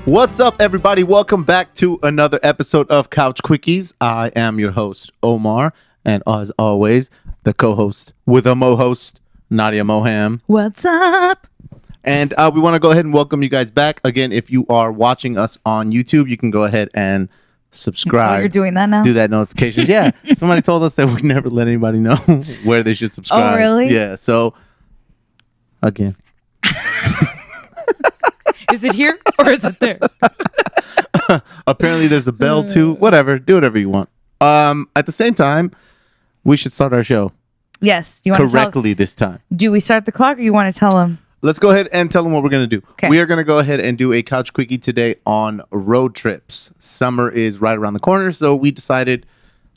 What's up, everybody? Welcome back to another episode of Couch Quickies. I am your host, Omar, and as always, the co-host with a mo-host, Nadia Moham. What's up? And we want to go ahead and welcome you guys back. Again, if you are watching us on YouTube, you can go ahead and subscribe. Oh, you're doing that now? Do that notifications. Yeah. Somebody told us that we never let anybody know where they should subscribe. Oh, really? Yeah. So, again. Is it here or is it there? Apparently there's a bell too. Whatever. Do whatever you want. At the same time, we should start our show. Yes. You want correctly this time. Do we start the clock or you want to tell them? Let's go ahead and tell them what we're going to do. Okay. We are going to go ahead and do a couch quickie today on road trips. Summer is right around the corner, so we decided,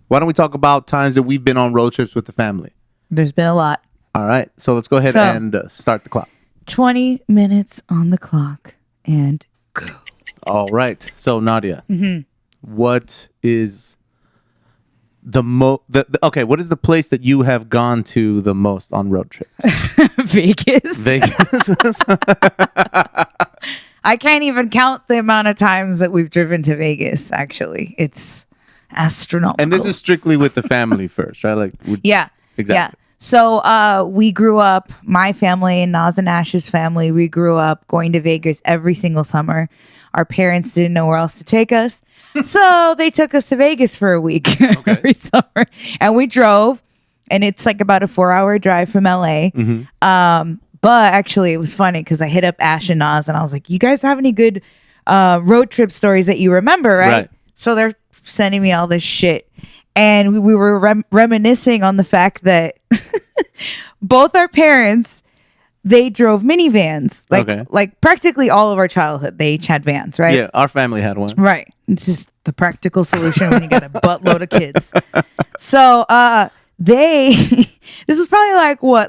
why don't we talk about times that we've been on road trips with the family? There's been a lot. All right. So let's go ahead and start the clock. 20 minutes on the clock and go. All right. So Nadia, what is what is the place that you have gone to the most on road trips? Vegas. I can't even count the amount of times that we've driven to Vegas, actually. It's astronomical. And this is strictly with the family first, right? Yeah. Exactly. Yeah. So we grew up, my family and Nas and Ash's family, we grew up going to Vegas every single summer. Our parents didn't know where else to take us. So they took us to Vegas for a week every summer. And we drove, and it's like about a 4-hour drive from LA. But actually, it was funny because I hit up Ash and Nas, and I was like, you guys have any good road trip stories that you remember, right? So they're sending me all this shit. And we were reminiscing on the fact that both our parents, they drove minivans. Like practically all of our childhood, they each had vans, right? Yeah, our family had one. Right. It's just the practical solution when you got a buttload of kids. So this was probably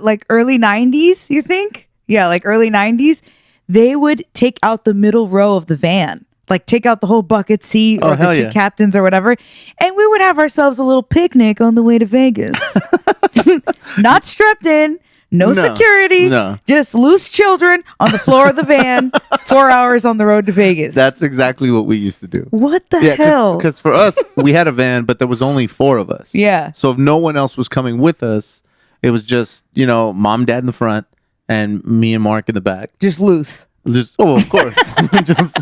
like early 90s, you think? Yeah, like early 90s. They would take out the middle row of the van. Like take out the whole bucket seat or the two captains or whatever. And we would have ourselves a little picnic on the way to Vegas. Not strapped in, no security, just loose children on the floor of the van, 4 hours on the road to Vegas. That's exactly what we used to do. What the hell? Because for us, we had a van, but there was only 4 of us. Yeah. So if no one else was coming with us, it was just, mom, dad in the front, and me and Mark in the back. Just loose. Of course. Just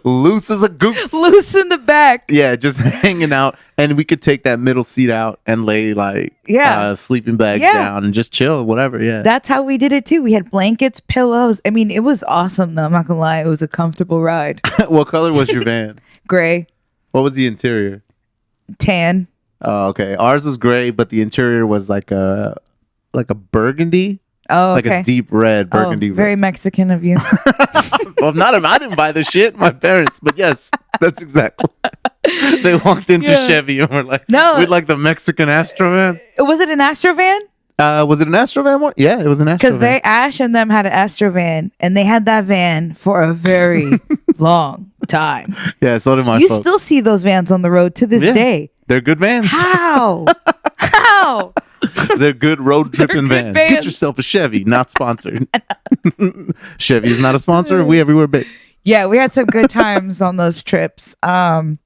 loose as a goose. Loose in the back. Yeah, just hanging out. And we could take that middle seat out and lay sleeping bags down and just chill, whatever. Yeah. That's how we did it too. We had blankets, pillows. I mean, it was awesome though. I'm not gonna lie. It was a comfortable ride. What color was your van? Gray. What was the interior? Tan. Oh, okay. Ours was gray, but the interior was like a burgundy. Oh, okay. Like a deep red burgundy. Very Mexican of you. Well, I didn't buy the shit. My parents. But yes, that's exactly. They walked into Chevy and were like, no. We'd like the Mexican Astro van. Was it an Astro van? Was it an Astro van one? Yeah, it was an Astro van. Because Ash and them had an Astro van, and they had that van for a very long time. Yeah, so did my You folks. still see those vans on the road to this day. They're good vans. How? How? They're good road tripping vans. vans. Get yourself a Chevy, not sponsored. Chevy is not a sponsor. We everywhere big. Yeah, we had some good times on those trips. But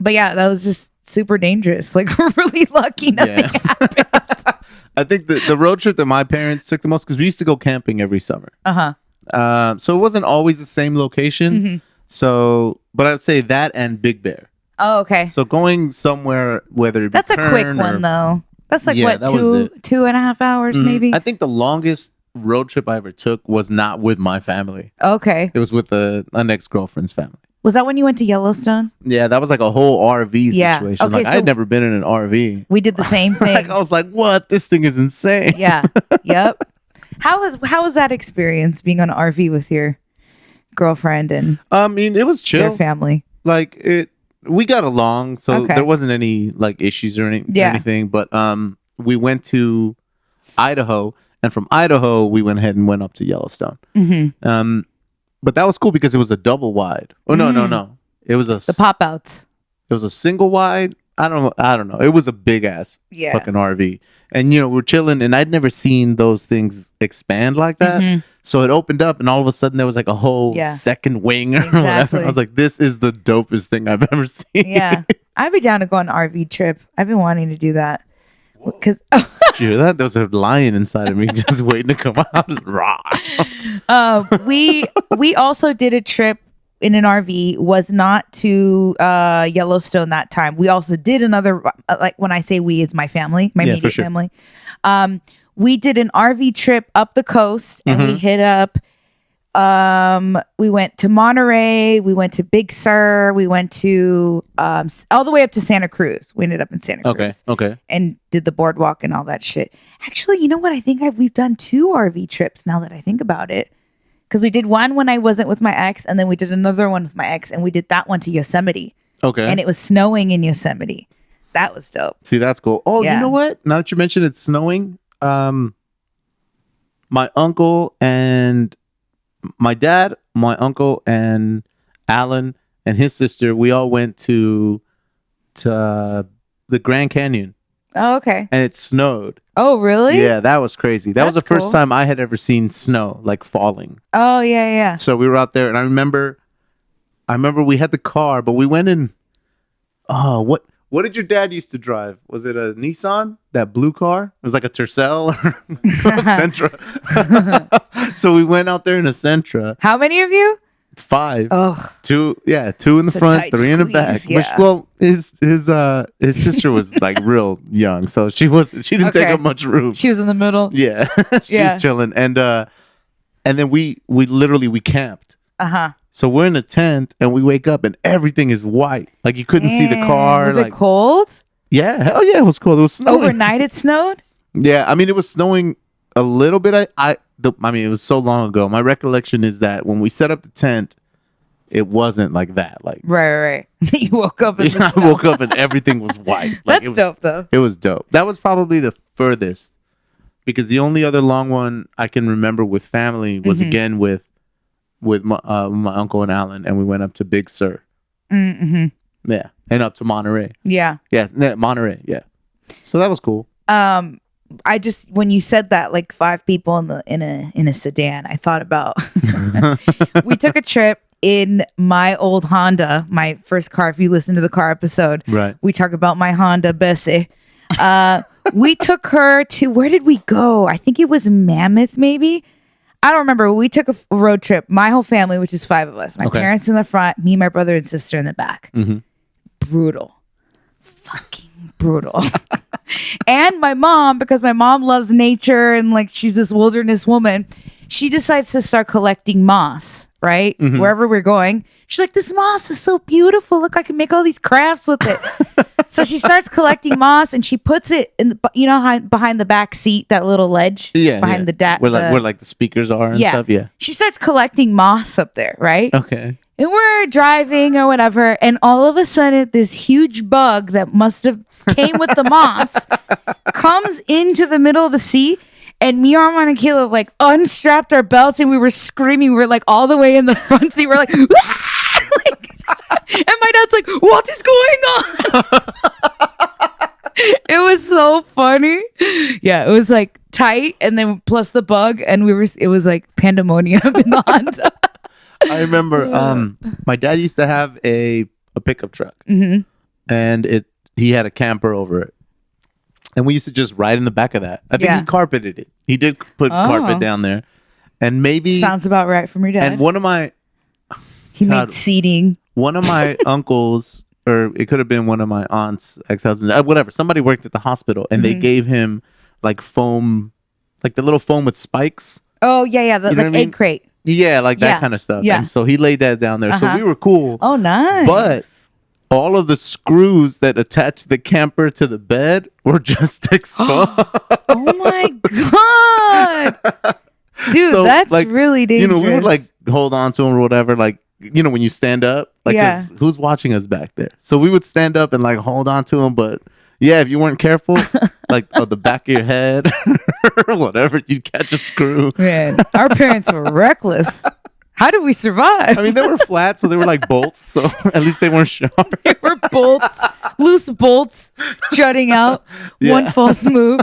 yeah, that was just super dangerous. Like, we're really lucky nothing happened. I think the road trip that my parents took the most, because we used to go camping every summer. So it wasn't always the same location. So, but I'd say that and Big Bear. Oh, okay. So going somewhere, whether it be That's a quick one, though. That's like, what, 2.5 hours, maybe? I think the longest road trip I ever took was not with my family. Okay. It was with an ex-girlfriend's family. Was that when you went to Yellowstone? Yeah, that was like a whole RV situation. Okay, I had never been in an RV. We did the same thing. I was like, what? This thing is insane. Yeah. Yep. How was that experience being on an RV with your girlfriend and I mean, it was chill. Your family? We got along, so there wasn't any like issues or anything. But we went to Idaho, and from Idaho we went ahead and went up to Yellowstone. But that was cool because it was a double wide. Oh no, it was the pop outs. It was a single wide I don't know. It was a big ass fucking RV, and we're chilling, and I'd never seen those things expand like that. Mm-hmm. So it opened up, and all of a sudden there was like a whole second wing or whatever. I was like, "This is the dopest thing I've ever seen." Yeah, I'd be down to go on an RV trip. I've been wanting to do that because did you hear that? There was a lion inside of me just waiting to come out. We also did a trip in an RV, was not to Yellowstone that time. We also did another, like when I say we, it's my family, my immediate family. We did an RV trip up the coast, and we hit up, we went to Monterey, we went to Big Sur, we went to all the way up to Santa Cruz. We ended up in Santa Cruz. Okay. And did the boardwalk and all that shit. Actually, you know what? I think we've done 2 RV trips now that I think about it. Because we did one when I wasn't with my ex, and then we did another one with my ex, and we did that one to Yosemite. Okay. And it was snowing in Yosemite. That was dope. See, that's cool. Oh, you know what? Now that you mentioned it's snowing, my uncle and my dad, my uncle and Alan and his sister, we all went to the Grand Canyon. Oh, okay. And it snowed. Oh, really? Yeah, that was crazy. That was the first time I had ever seen snow, like falling. Oh, yeah. So we were out there, and I remember we had the car, but we went in. Oh, what did your dad used to drive? Was it a Nissan? That blue car? It was like a Tercel or a Sentra. So we went out there in a Sentra. How many of you? 5. Oh, 2 in the front, 3 in the back. Yeah. Which, well, his sister was like real young, so she didn't take up much room. She was in the middle. Yeah, she was chilling, and then we camped. So we're in a tent, and we wake up, and everything is white. Like you couldn't see the car. Was it cold? Yeah, hell yeah, it was cold. It was snowing. Overnight, it snowed. Yeah, I mean, it was snowing a little bit. I mean, it was so long ago. My recollection is that when we set up the tent, it wasn't like that. Like right. You woke up and I woke up and everything was white. Like, That's dope, though. It was dope. That was probably the furthest, because the only other long one I can remember with family was again with my uncle and Alan, and we went up to Big Sur. Mm-hmm. Yeah, and up to Monterey. Yeah, Monterey. Yeah, so that was cool. I just, when you said that, like 5 people in a sedan, I thought about we took a trip in my old Honda, my first car. If you listen to the car episode, right, we talk about my Honda Bessie. We took her to, where did we go? I think it was Mammoth, maybe. I don't remember. We took a road trip, my whole family, which is 5 of us. My parents in the front, me, my brother, and sister in the back. Mm-hmm. Brutal. Fucking brutal. And my mom, because my mom loves nature and like she's this wilderness woman, she decides to start collecting moss, right? Mm-hmm. Wherever we're going. She's like, this moss is so beautiful. Look, I can make all these crafts with it. So she starts collecting moss, and she puts it in the, behind the back seat, that little ledge behind the where like the speakers are and stuff. Yeah. She starts collecting moss up there, right? Okay. And we're driving or whatever, and all of a sudden, this huge bug that must have came with the moss comes into the middle of the seat, and me, Armand, and Caleb like unstrapped our belts, and we were screaming. We were like all the way in the front seat. We're like, and my dad's like, what is going on? It was so funny. Yeah, it was like tight, and then plus the bug, and it was like pandemonium in the Honda. I remember my dad used to have a pickup truck, and he had a camper over it, and we used to just ride in the back of that. I think he carpeted it. He did put carpet down there, and maybe sounds about right from your dad. And made seating. One of my uncles, or it could have been one of my aunt's ex-husbands, whatever. Somebody worked at the hospital, and they gave him like foam, like the little foam with spikes. Oh yeah, the like egg crate. Yeah, like that kind of stuff. Yeah. And so he laid that down there. So we were cool. Oh, nice. But all of the screws that attached the camper to the bed were just exposed. Oh my God. Dude, so, that's like, really dangerous. We would like hold on to him or whatever. Like, when you stand up, like, 'cause who's watching us back there? So we would stand up and like hold on to him. But yeah, if you weren't careful, like the back of your head or whatever, you'd catch a screw. Man, our parents were reckless. How did we survive? I mean, they were flat, so they were like bolts. So at least they weren't sharp. They were bolts, loose bolts, jutting out. Yeah. One false move.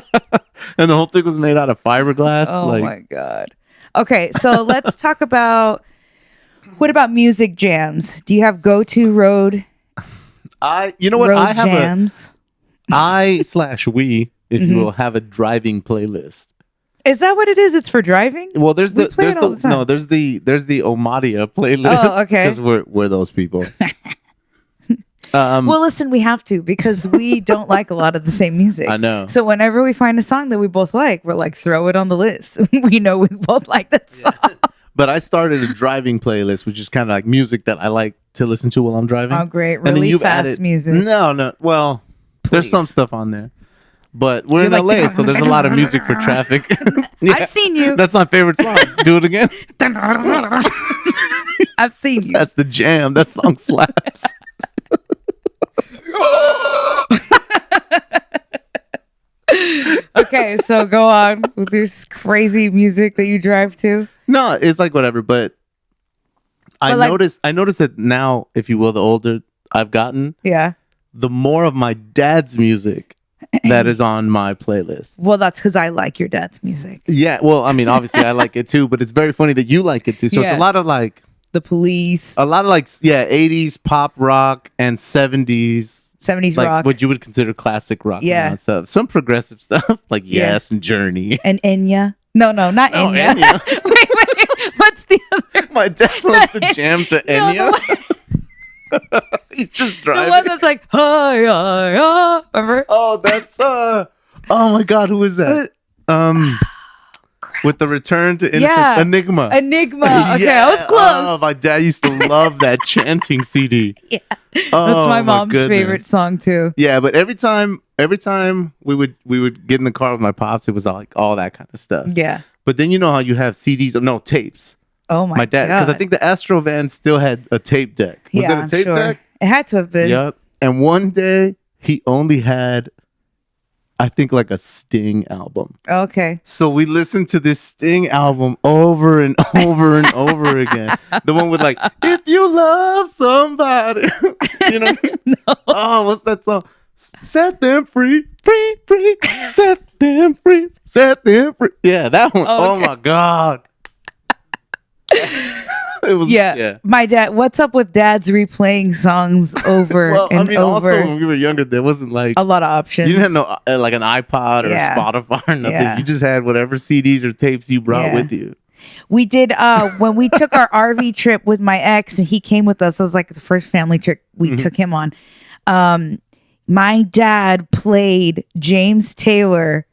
And the whole thing was made out of fiberglass. Oh my God. Okay, so let's talk about, what about music jams? Do you have go-to road? You know what? I have jams? we, if you will, have a driving playlist. Is that what it is? It's for driving? Well, there's the Omadia playlist. Oh, okay. Because we're those people. Well, listen, we have to, because we don't like a lot of the same music. I know. So whenever we find a song that we both like, we're like, throw it on the list. We know we both like that song. Yeah. But I started a driving playlist, which is kind of like music that I like to listen to while I'm driving. Oh, great. Really fast music. No. Well, there's some stuff on there. But we're in LA, so there's a lot of music for traffic. Yeah, I've seen you. That's my favorite song. Do it again. I've seen you. That's the jam. That song slaps. Okay, so go on with this crazy music that you drive to. No, it's like whatever, but I noticed that now, if you will, the older I've gotten, the more of my dad's music that is on my playlist. Well, that's because I like your dad's music. Yeah, well, I mean, obviously I like it too, but it's very funny that you like it too. So it's a lot of like The Police, a lot of like 80s pop rock and 70s like rock, what you would consider classic rock. And stuff. Some progressive stuff like Yes and Journey and Enya. No, not Enya. wait, what's the other? My dad loves the jam to Enya. He's just driving. The one that's like, hi, hi, hi. Remember? Oh, that's oh my God, who is that? With the Return to Innocence, Enigma. Okay, I was close. Oh, my dad used to love that chanting CD. Yeah, that's my mom's favorite song too. Yeah, but every time we would get in the car with my pops, it was like all that kind of stuff. Yeah. But then you know how you have CDs? No, tapes. Oh my dad, God. because I think the Astro van still had a tape deck. Was it a tape deck? It had to have been. Yep. And one day he only had, I think, like a Sting album. Okay. So we listened to this Sting album over and over and over again. The one with like, if you love somebody. You know what I mean? No. Oh, what's that song? Set them free, free, free. Set them free, set them free. Yeah, that one. Oh my God. It was My dad, what's up with dads replaying songs over and over? Also when we were younger, there wasn't like a lot of options. You didn't have no like an iPod or Spotify or nothing. You just had whatever CDs or tapes you brought with you. We did when we took our RV trip with my ex and he came with us. It was like the first family trip we took him on. My dad played James Taylor,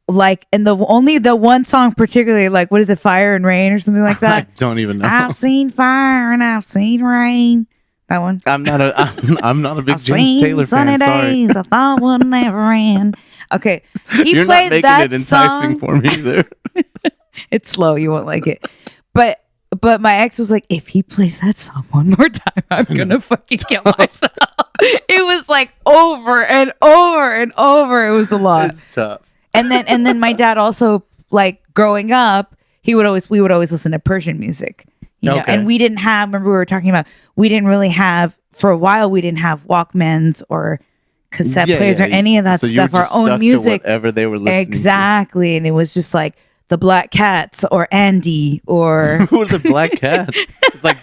like, and the one song particularly, like, what is it, Fire and Rain or something like that? I don't even know. I've seen fire and I've seen rain. That one. I'm not a big James Taylor fan. Days Sorry. I thought would never end. Okay, You're played not making that it enticing song for me either. It's slow. You won't like it, but my ex was like, if he plays that song one more time, I'm gonna fucking kill myself. It was like over and over and over. It was a lot. It's tough. And then my dad also, like, growing up, we would always listen to Persian music. You know? And we didn't have, remember we were talking about, we didn't really have, for a while, we didn't have Walkmans or cassette players or any of that stuff. Our own music. Whatever they were listening to. And it was just like the Black Cats or Andy or who are the Black Cats? It's like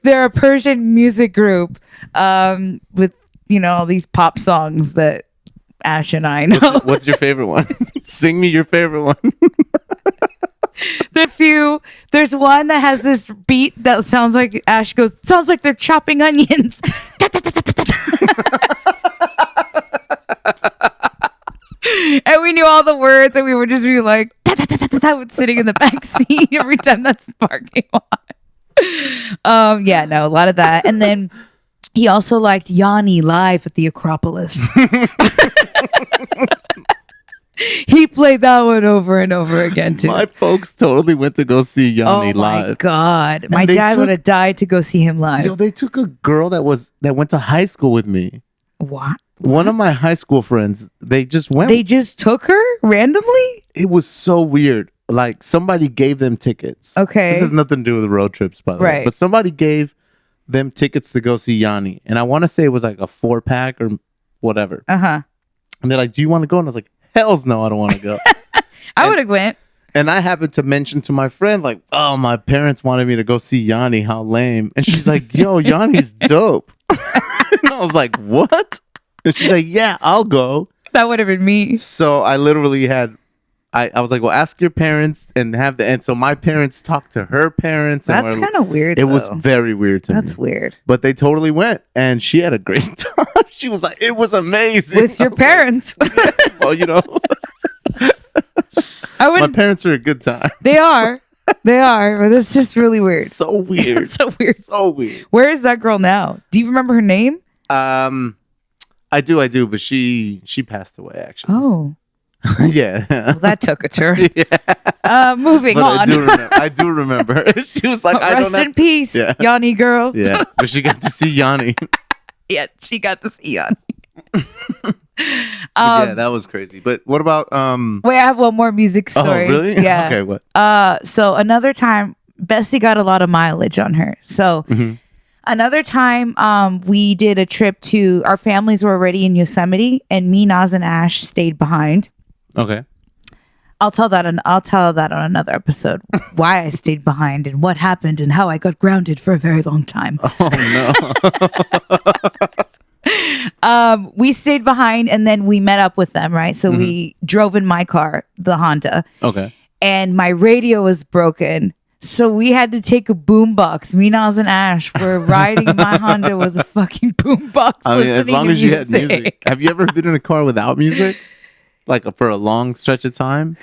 they're a Persian music group with, you know, all these pop songs that Ash and I know. What's your favorite one? Sing me your favorite one. There's one that has this beat that sounds like Ash goes, sounds like they're chopping onions. And we knew all the words and we would just be like, sitting in the back seat every time that's parking on. A lot of that. And then he also liked Yanni live at the Acropolis. He played that one over and over again too. My folks totally went to go see Yanni live. Oh my God. My dad would have died to go see him live. Yo, they took a girl that went to high school with me. What? One of my high school friends, they just went. They just took her randomly? It was so weird. like somebody gave them tickets. Okay. This has nothing to do with the road trips, by the way. But somebody gave them tickets to go see Yanni. And I want to say it was like a 4-pack or whatever. Uh-huh. And they're like, do you want to go? And I was like, hells no, I don't want to go. I would have went. And I happened to mention to my friend, like, oh, my parents wanted me to go see Yanni. How lame. And she's like, yo, Yanni's dope. And I was like, what? And she's like, yeah, I'll go. That would have been me. So I literally had, I was like, well, ask your parents and have the, and so my parents talked to her parents. That's kind of weird. It was very weird to me. That's weird. But they totally went and she had a great time. She was like, it was amazing. With your parents. Like, yeah, well, you know, my parents are a good time. They are. They are. But it's just really weird. So weird. So weird. So weird. Where is that girl now? Do you remember her name? I do, but she passed away actually. Oh. Yeah. Well, that took a turn. Yeah. Moving on. I do remember. She was like, Rest in peace, Yanni girl. Yeah. But she got to see Yanni. Yeah, she got to see Yanni. Yeah, that was crazy. But what about wait, I have one more music story. Oh, really? Yeah. Okay, what? So another time Bessie got a lot of mileage on her. So another time we did a trip to, our families were already in Yosemite and me, Naz, and Ash stayed behind. Okay. I'll tell that on another episode. Why I stayed behind and what happened and how I got grounded for a very long time. Oh no. We stayed behind and then we met up with them, right? So we drove in my car, the Honda. Okay. And my radio was broken. So we had to take a boombox. Me, Naz, and Ash were riding my Honda with a fucking boombox. I mean, as long as you had music. Have you ever been in a car without music? Like for a long stretch of time?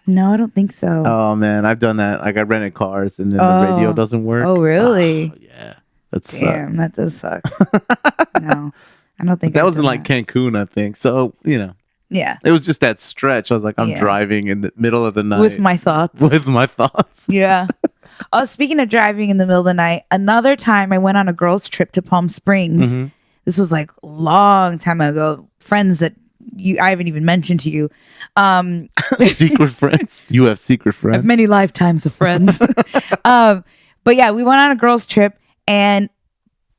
No, I don't think so. Oh man, I've done that. Like I rented cars and then the radio doesn't work. Oh really? Oh, yeah. That sucks. Damn, that does suck. No, I don't think that was in like Cancun, I think. So, you know. Yeah. It was just that stretch. I was like, I'm driving in the middle of the night. With my thoughts. Yeah. Oh, speaking of driving in the middle of the night, another time I went on a girls' trip to Palm Springs. This was like a long time ago. Friends that I haven't even mentioned to you. Secret friends. You have secret friends. I have many lifetimes of friends. But yeah, we went on a girls' trip and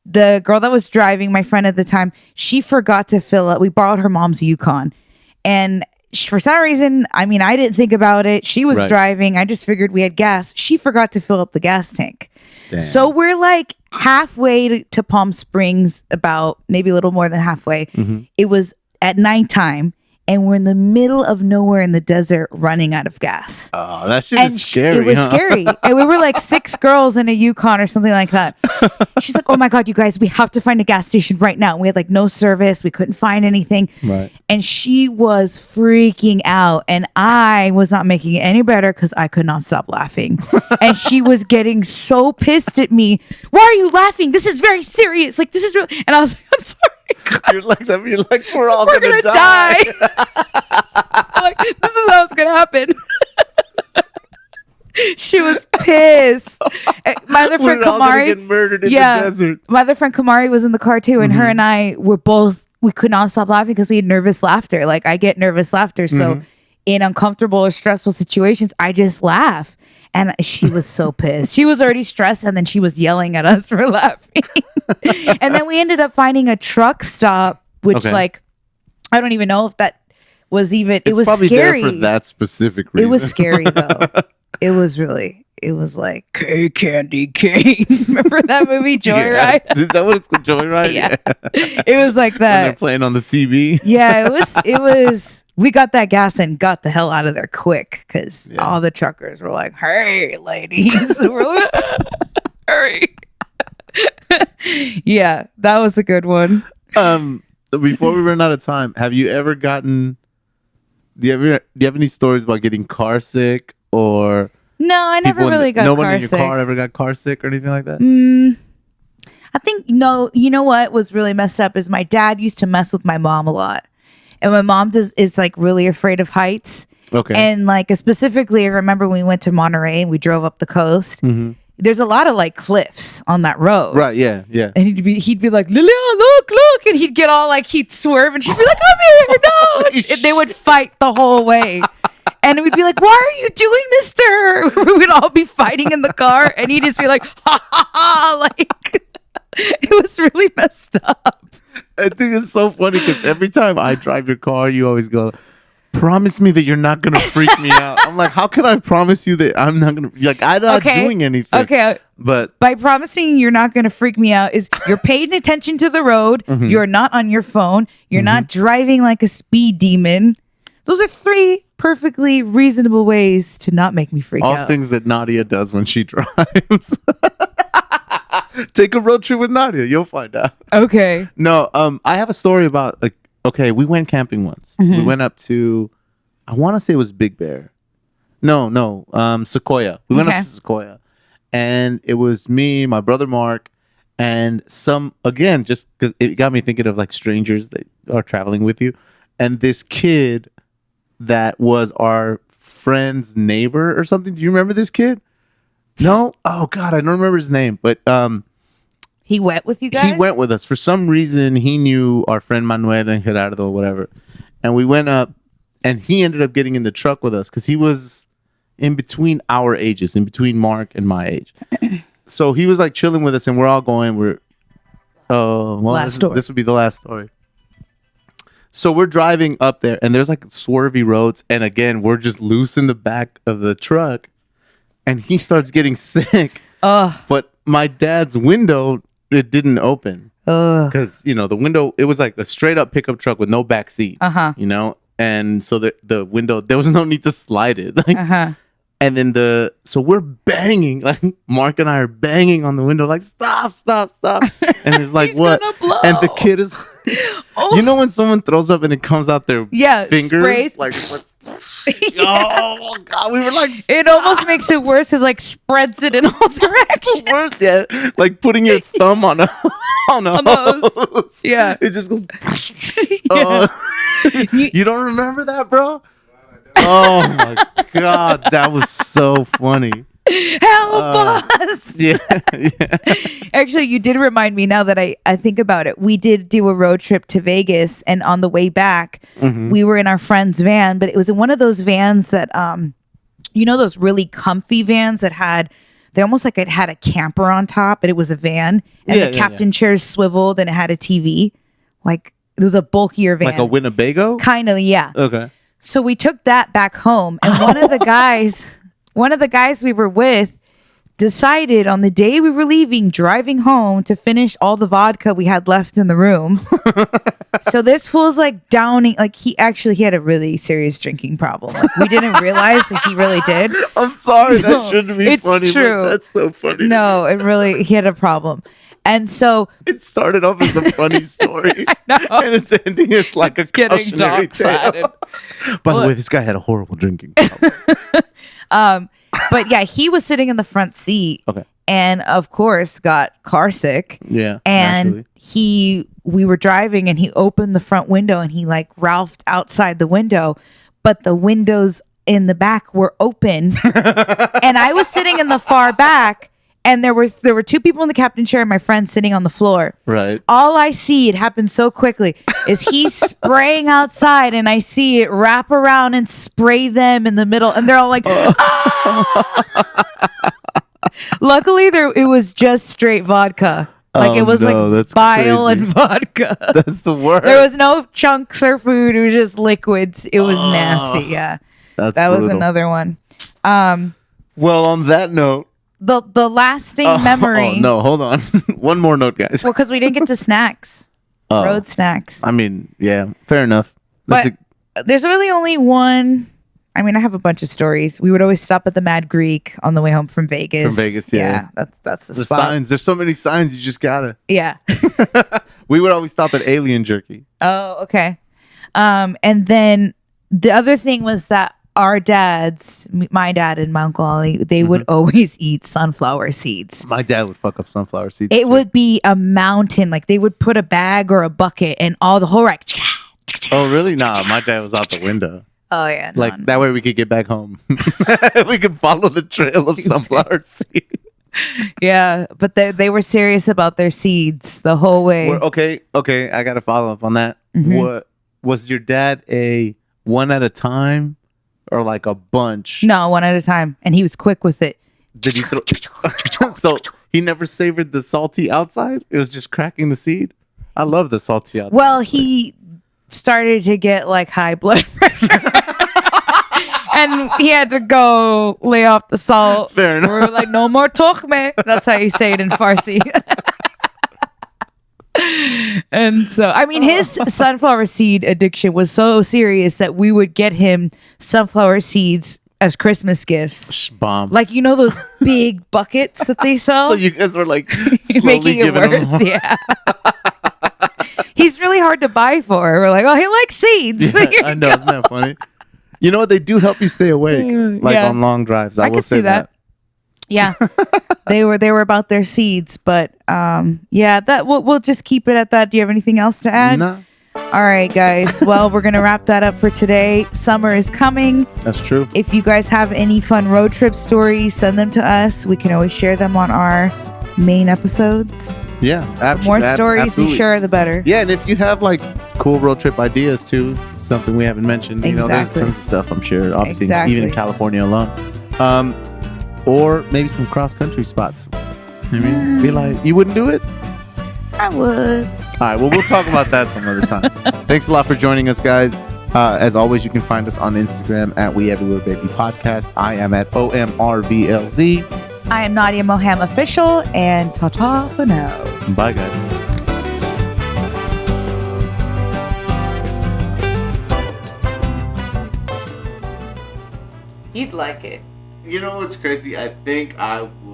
the girl that was driving, my friend at the time, she forgot to fill up. We borrowed her mom's Yukon. And for some reason, I mean, I didn't think about it. She was driving. I just figured we had gas. She forgot to fill up the gas tank. Damn. So we're like halfway to Palm Springs, about maybe a little more than halfway. It was at nighttime and we're in the middle of nowhere in the desert running out of gas. Oh, that shit is scary. It was scary. And we were like 6 girls in a Yukon or something like that. She's like, oh my God, you guys, we have to find a gas station right now. And we had like no service. We couldn't find anything. Right. And she was freaking out. And I was not making it any better because I could not stop laughing. And she was getting so pissed at me. Why are you laughing? This is very serious. Like, this is real. And I was like, I'm sorry. You're like we're all gonna die. Like, this is how it's gonna happen. She was pissed. My other friend Kamari get murdered in the desert. My other friend Kamari was in the car too, and her and I were both, we could not stop laughing because we had nervous laughter. Like I get nervous laughter, so in uncomfortable or stressful situations, I just laugh. And she was so pissed. She was already stressed, and then she was yelling at us for laughing. And then we ended up finding a truck stop, which like, I don't even know if that was even, it was probably scary. There for that specific reason. It was scary though. It was like K Candy Cane. Remember that movie, Joyride? Yeah. Is that what it's called, Joyride? Yeah. It was like that. When they're playing on the CB. Yeah, it was. We got that gas and got the hell out of there quick because all the truckers were like, "Hey, ladies, we're like, hurry!" Yeah, that was a good one. Before we run out of time, have you ever gotten? Do you have any stories about getting car sick or? No, I never really got car sick. No one in your car ever got car sick or anything like that? I think no. You know what was really messed up is my dad used to mess with my mom a lot. And my mom is like really afraid of heights. Okay. And like specifically, I remember when we went to Monterey and we drove up the coast. There's a lot of like cliffs on that road. Right. Yeah. Yeah. And he'd be like, Lilia, look. And he'd get all like, he'd swerve and she'd be like, I'm here. No. And they would fight the whole way. And we'd be like, why are you doing this to her? We would all be fighting in the car, and he'd just be like, ha ha ha. Like, it was really messed up. I think it's so funny because every time I drive your car, you always go, promise me that you're not going to freak me out. I'm like, how can I promise you that I'm not going to, like, I'm not doing anything. Okay. But by promising you're not going to freak me out is you're paying attention to the road. Mm-hmm. You're not on your phone. You're not driving like a speed demon. Those are 3 perfectly reasonable ways to not make me freak out. All things that Nadia does when she drives. Take a road trip with Nadia. You'll find out. Okay. No, I have a story about, like, okay, we went camping once. Mm-hmm. We went up to, I want to say it was Big Bear. No, Sequoia. We went up to Sequoia. And it was me, my brother Mark, and again, just because it got me thinking of like strangers that are traveling with you. And this kid that was our friend's neighbor or something. Do you remember this kid? No? Oh, God, I don't remember his name. But he went with you guys? He went with us. For some reason, he knew our friend Manuel and Gerardo or whatever. And we went up, and he ended up getting in the truck with us because he was in between our ages, in between Mark and my age. So he was like chilling with us, and we're all going, this would be the last story. So we're driving up there, and there's like swervy roads. And again, we're just loose in the back of the truck, and he starts getting sick. But my dad's window, it didn't open. Because, the window, it was like a straight up pickup truck with no back seat, and so the window, there was no need to slide it. Like, and then so we're banging, like Mark and I are banging on the window, like, stop. And it's like, what? And the kid is, when someone throws up and it comes out their fingers? Sprays. Like, what? Oh, God, we were like, stop. It almost makes it worse. It like spreads it in all directions. Worse, yeah. Like putting your thumb on a hose. Yeah. It just goes. You don't remember that, bro? Oh my God, that was so funny. Help us. Yeah. Actually, you did remind me now that I think about it. We did do a road trip to Vegas, and on the way back, we were in our friend's van, but it was in one of those vans that, those really comfy vans that they almost like it had a camper on top, but it was a van, and the captain chairs swiveled, and it had a TV. Like, it was a bulkier van. Like a Winnebago? Kind of, yeah. Okay. So we took that back home, and one of the guys we were with decided on the day we were leaving, driving home, to finish all the vodka we had left in the room. So this fool's like downing, like he had a really serious drinking problem. Like, we didn't realize that he really did. I'm sorry, that shouldn't be funny. It's true. That's so funny. No, he had a problem. And so it started off as a funny story, I know. And it's ending as like a getting dark-sided. By the way, this guy had a horrible drinking problem. But yeah, he was sitting in the front seat. Okay. And of course got car sick. Yeah. And we were driving, and he opened the front window, and he like Ralphed outside the window, but the windows in the back were open. And I was sitting in the far back, and there were 2 people in the captain chair and my friend sitting on the floor. Right. All I see, it happened so quickly, is he's spraying outside, and I see it wrap around and spray them in the middle, and they're all like, ah! Luckily, it was just straight vodka. Like, it was like bile and vodka. That's the worst. There was no chunks or food. It was just liquids. It was nasty. Yeah. That was another one. Well, on that note, the lasting memory. Oh, no, hold on. One more note, guys. Well, because we didn't get to snacks. Road snacks. I mean, yeah, fair enough. But there's really only one. I mean, I have a bunch of stories. We would always stop at the Mad Greek on the way home from Vegas. From Vegas, yeah. That's the spot. Signs. There's so many signs. You just gotta. Yeah. We would always stop at Alien Jerky. Oh, okay. And then the other thing was that our dads, my dad and my Uncle Ollie, they would always eat sunflower seeds. My dad would fuck up sunflower seeds. It would be a mountain. Like, they would put a bag or a bucket, and all the whole rack. Oh, really? Nah, my dad was out the window. Oh, yeah. Like, that way we could get back home. We could follow the trail of sunflower seeds. Yeah, but they were serious about their seeds the whole way. Okay, I got to follow up on that. What was your dad, a one at a time or like a bunch? No, one at a time. And he was quick with it. Did he throw? So he never savored the salty outside? It was just cracking the seed? I love the salty outside. Well, he started to get like high blood pressure. And he had to go lay off the salt. Fair enough. We were like, no more tokhme. That's how you say it in Farsi. And so, I mean, his sunflower seed addiction was so serious that we would get him sunflower seeds as Christmas gifts. Bomb. Like, you know those big buckets that they sell? So you guys were like slowly making it giving worse. him Yeah. He's really hard to buy for. We're like, oh, he likes seeds. Yeah, I know. Isn't that funny? You know what? They do help you stay awake, like on long drives. I will say that. Yeah, they were about their seeds, but yeah, that we'll just keep it at that. Do you have anything else to add? No. All right, guys. Well, we're gonna wrap that up for today. Summer is coming. That's true. If you guys have any fun road trip stories, send them to us. We can always share them on our main episodes. Yeah, the more stories you share, the better. Yeah, and if you have like cool road trip ideas too, something we haven't mentioned, you know, there's tons of stuff. I'm sure, obviously, even in California alone, or maybe some cross country spots. I mean, be like, you wouldn't do it? I would. All right, well, we'll talk about that some other time. Thanks a lot for joining us, guys. As always, you can find us on Instagram at We Everywhere Baby Podcast. I am at OMRVLZ. I am Nadia Moham Official, and ta-ta for now. Bye, guys. You'd like it. You know what's crazy? I think I would.